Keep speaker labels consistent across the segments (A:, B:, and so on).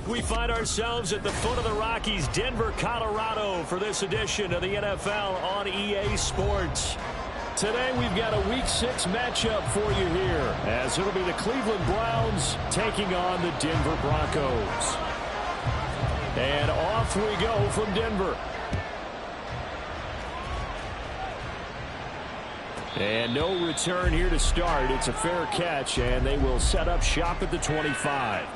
A: We find ourselves at the foot of the Rockies, Denver, Colorado, for this edition of the NFL on EA Sports. Today we've got a Week 6 matchup for you here, as it'll be the Cleveland Browns taking on the Denver Broncos. And off we go from Denver. And no return here to start. It's a fair catch, and they will set up shop at the 25.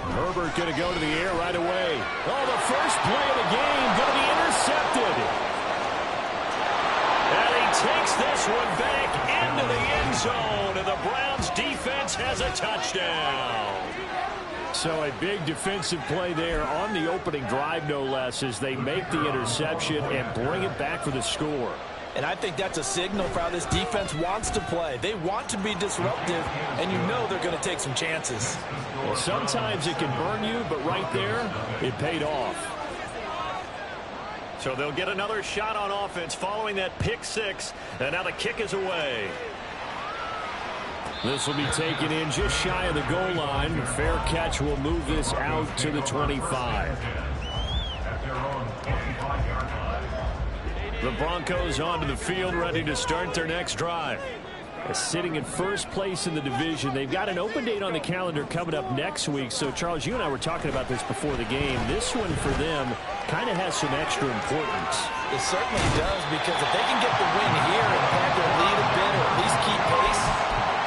A: Herbert going to go to the air right away. Oh, the first play of the game going to be intercepted. And he takes this one back into the end zone, and the Browns defense has a touchdown. So a big defensive play there on the opening drive, no less, as they make the interception and bring it back for the score.
B: And I think that's a signal for how this defense wants to play. They want to be disruptive, and you know they're going to take some chances.
A: Well, sometimes it can burn you, but right there, it paid off. So they'll get another shot on offense following that pick six, and now the kick is away. This will be taken in just shy of the goal line. Fair catch will move this out to the 25. The Broncos onto the field, ready to start their next drive. Sitting in first place in the division. They've got an open date on the calendar coming up next week. So, Charles, you and I were talking about this before the game. This one for them kind of has some extra importance.
B: It certainly does, because if they can get the win here and pad their lead a bit or at least keep pace,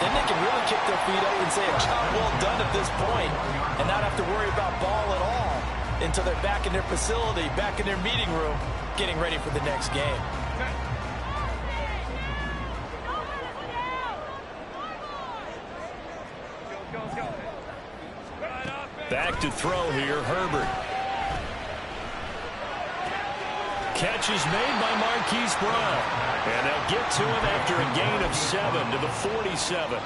B: then they can really kick their feet up and say a job well done at this point and not have to worry about ball at all until they're back in their facility, back in their meeting room, getting ready for the next game.
A: Back to throw here, Herbert. Catch is made by Marquise Brown. And they'll get to him after a gain of 7 to the 47.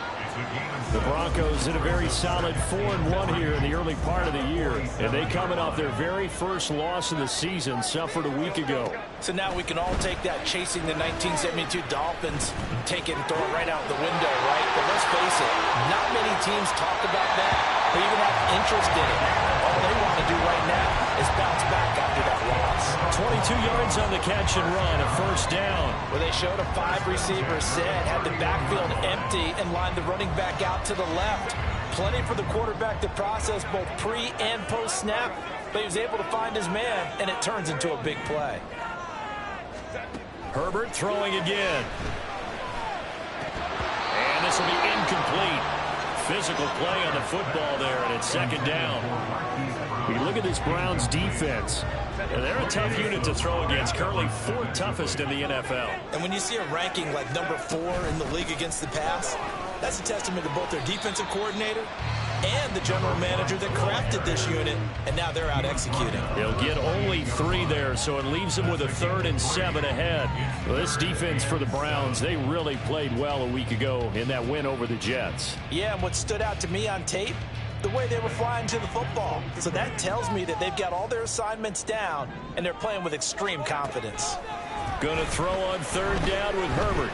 A: The Broncos in a very solid 4-1 here in the early part of the year. And they coming off their very first loss of the season, suffered a week ago.
B: So now we can all take that chasing the 1972 Dolphins, take it and throw it right out the window, right? But let's face it, not many teams talk about that or even have interest in it. All they want to do right now is bounce back after that loss.
A: 22 yards on the catch and run, a first down.
B: Where they showed a 5-receiver set, had the backfield empty, and lined the running back out to the left. Plenty for the quarterback to process both pre- and post-snap, but he was able to find his man, and it turns into a big play.
A: Herbert throwing again. And this will be incomplete. Physical play on the football there, and it's second down. We look at this Browns defense. And they're a tough unit to throw against, currently 4th toughest in the NFL.
B: And when you see a ranking like number 4 in the league against the pass, that's a testament to both their defensive coordinator and the general manager that crafted this unit, and now they're out executing.
A: They'll get only 3 there, so it leaves them with a 3rd and 7 ahead. Well, this defense for the Browns, they really played well a week ago in that win over the Jets.
B: Yeah, and what stood out to me on tape, the way they were flying to the football. So that tells me that they've got all their assignments down, and they're playing with extreme confidence.
A: Going to throw on 3rd down with Herbert.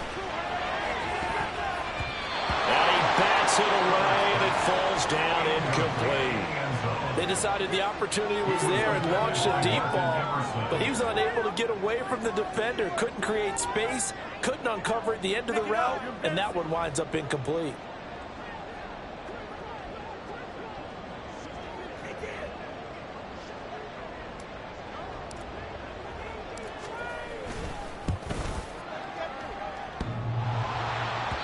A: And he bats it away, and it falls down incomplete.
B: They decided the opportunity was there and launched a deep ball, but he was unable to get away from the defender, couldn't create space, couldn't uncover at the end of the route, and that one winds up incomplete.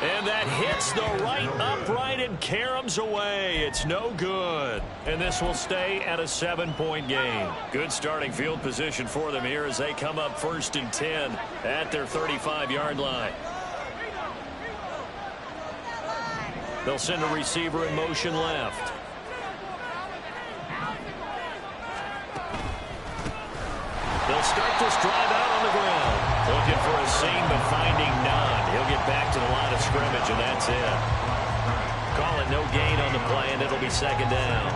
A: And that hits the right upright and caroms away. It's no good. And this will stay at a 7-point game. Good starting field position for them here as they come up 1st and 10 at their 35-yard line. They'll send a receiver in motion left. They'll They'll start this drive out on the ground. Looking for a seam, but finding none. He'll get back to the line of scrimmage, and that's it. Call it no gain on the play, and it'll be second down.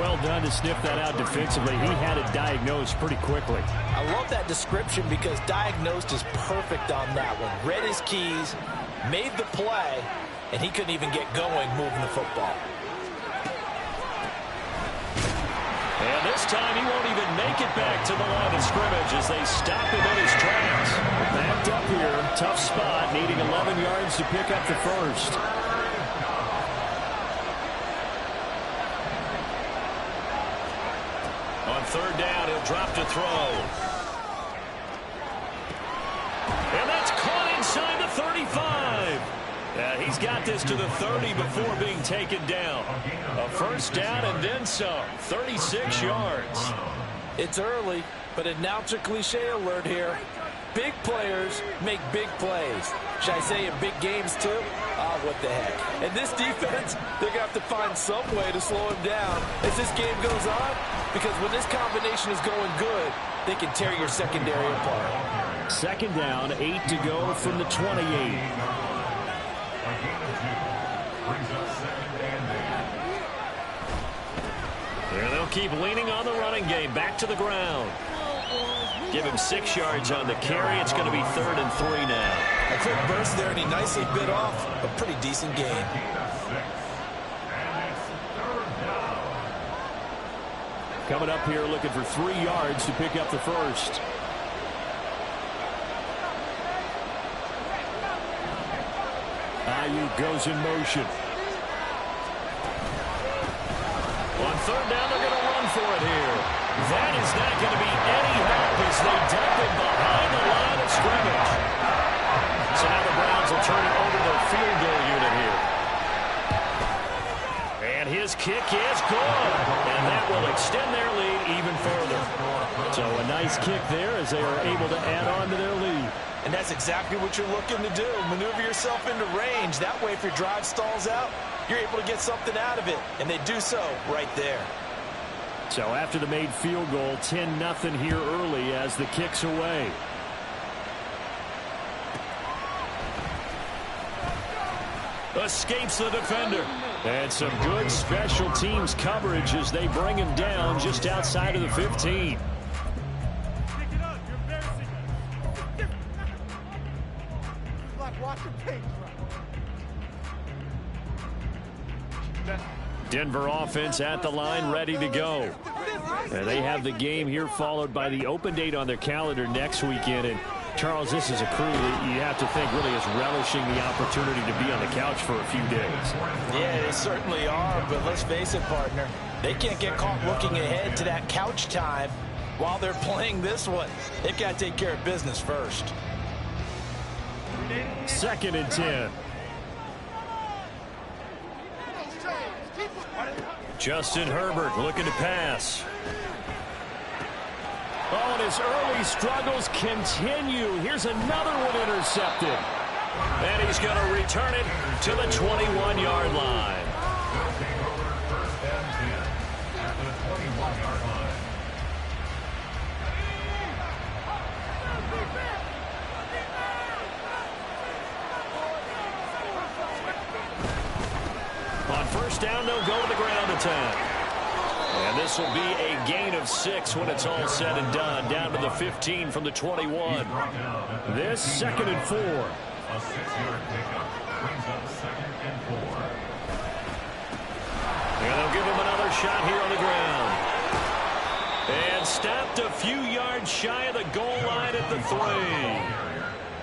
C: Well done to sniff that out defensively. He had it diagnosed pretty quickly.
B: I love that description because diagnosed is perfect on that one. Read his keys, made the play, and he couldn't even get going moving the football.
A: And this time he won't even make it back to the line of scrimmage as they stop him in his tracks.
C: Backed up here, tough spot, needing 11 yards to pick up the first.
A: On third down, he'll drop to throw. And that's caught inside the 35. He's got this to the 30 before being taken down. A first down and then some. 36 yards.
B: It's early, but announcer cliche alert here. Big players make big plays. Should I say in big games too? Oh, what the heck. And this defense, they're going to have to find some way to slow him down as this game goes on. Because when this combination is going good, they can tear your secondary apart.
C: Second down, 8 to go from the 28.
A: Here they'll keep leaning on the running game. Back to the ground. Give him 6 yards on the carry. It's going to be 3rd and 3 now.
B: A quick burst there, and he nicely bit off a pretty decent gain.
C: Coming up here looking for 3 yards to pick up the first. Ayuk goes in motion.
A: On third down, they're going to run for it here. That is not going to be any help as they dump him behind the line of scrimmage. So now the Browns will turn it over to their field goal unit here. And his kick is good. And that will extend their lead even further.
C: So a nice kick there as they are able to add on to their lead.
B: And that's exactly what you're looking to do. Maneuver yourself into range. That way, if your drive stalls out, you're able to get something out of it. And they do so right there.
C: So after the made field goal, 10-0 here early as the kick's away.
A: Escapes the defender.
C: And some good special teams coverage as they bring him down just outside of the 15. Denver offense at the line, ready to go. And they have the game here followed by the open date on their calendar next weekend. And Charles, this is a crew that you have to think really is relishing the opportunity to be on the couch for a few days.
B: Yeah, they certainly are, but let's face it, partner. They can't get caught looking ahead to that couch time while they're playing this one. They've got to take care of business first.
C: 2nd and 10.
A: Justin Herbert looking to pass.
C: Oh, and his early struggles continue. Here's another one intercepted.
A: And he's going to return it to the 21-yard line. On first down, they'll go to the ground attack. And this will be a gain of 6 when it's all said and done. Down to the 15 from the 21.
C: This 2nd and 4.
D: A 6-yard pickup brings up 2nd and 4.
A: And they'll give him another shot here on the ground. And stopped a few yards shy of the goal line at the 3.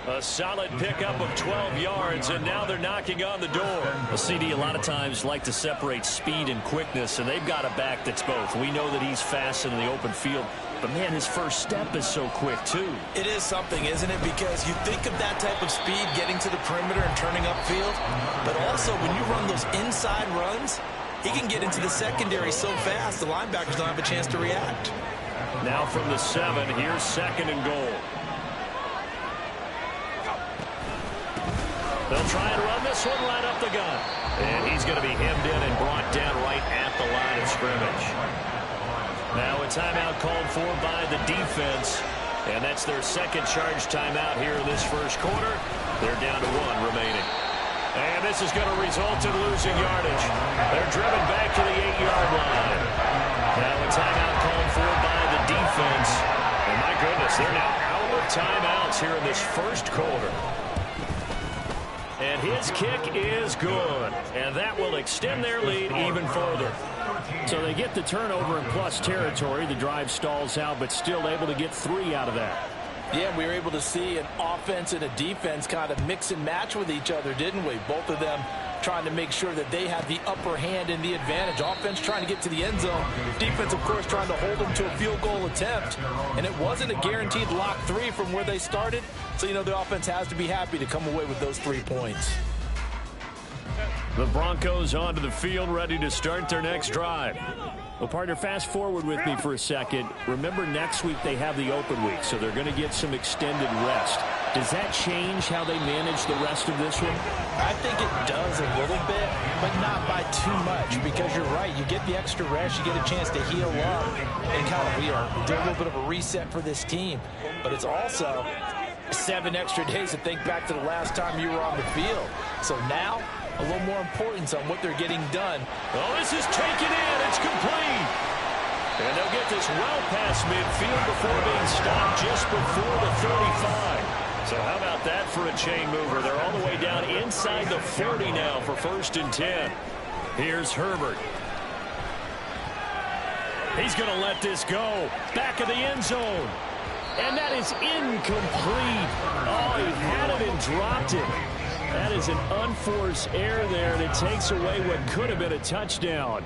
A: A solid pickup of 12 yards, and now they're knocking on the door.
C: A CD a lot of times like to separate speed and quickness, and they've got a back that's both. We know that he's fast in the open field, but, man, his first step is so quick, too.
B: It is something, isn't it? Because you think of that type of speed getting to the perimeter and turning upfield, but also when you run those inside runs, he can get into the secondary so fast the linebackers don't have a chance to react.
A: Now from the 7, here's 2nd and goal. They'll try and run this one right up the gut. And he's going to be hemmed in and brought down right at the line of scrimmage. Now a timeout called for by the defense. And that's their second charge timeout here in this first quarter. They're down to 1 remaining. And this is going to result in losing yardage. They're driven back to the 8-yard line. Now a timeout called for by the defense. And my goodness, they're now out of timeouts here in this first quarter. And his kick is good. And that will extend their lead even further. So they get the turnover in plus territory. The drive stalls out, but still able to get 3 out of that.
B: Yeah, we were able to see an offense and a defense kind of mix and match with each other, didn't we? Both of them trying to make sure that they have the upper hand and the advantage. Offense trying to get to the end zone. Defense, of course, trying to hold them to a field goal attempt. And it wasn't a guaranteed lock 3 from where they started. So, you know, the offense has to be happy to come away with those 3 points.
A: The Broncos onto the field, ready to start their next drive.
C: Well, partner, fast forward with me for a second. Remember, next week they have the open week, so they're going to get some extended rest. Does that change how they manage the rest of this one?
B: I think it does a little bit, but not by too much, because you're right. You get the extra rest. You get a chance to heal up and kind of do a little bit of a reset for this team. But it's also 7 extra days to think back to the last time you were on the field. So now, a little more importance on what they're getting done.
A: Oh, this is taken in. It's complete. And they'll get this well past midfield before being stopped just before the 35. So how about that for a chain mover? They're all the way down inside the 40 now for 1st and 10. Here's Herbert. He's going to let this go. Back of the end zone. And that is incomplete. Oh, he had it and dropped it. That is an unforced error there, and it takes away what could have been a touchdown.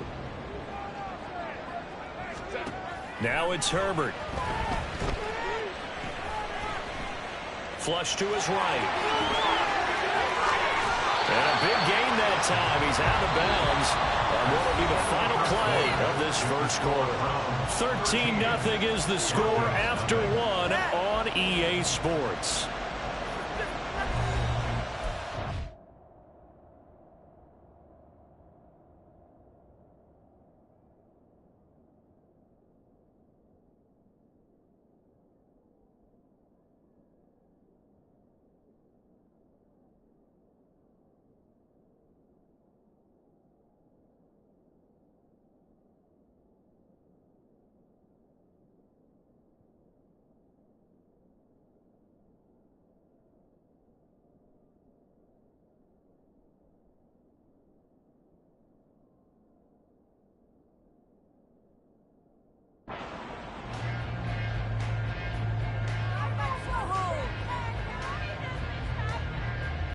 A: Now it's Herbert. Flush to his right. And a big gain that time. He's out of bounds on what will be the final play of this first quarter. 13-0 is the score after 1 on EA Sports.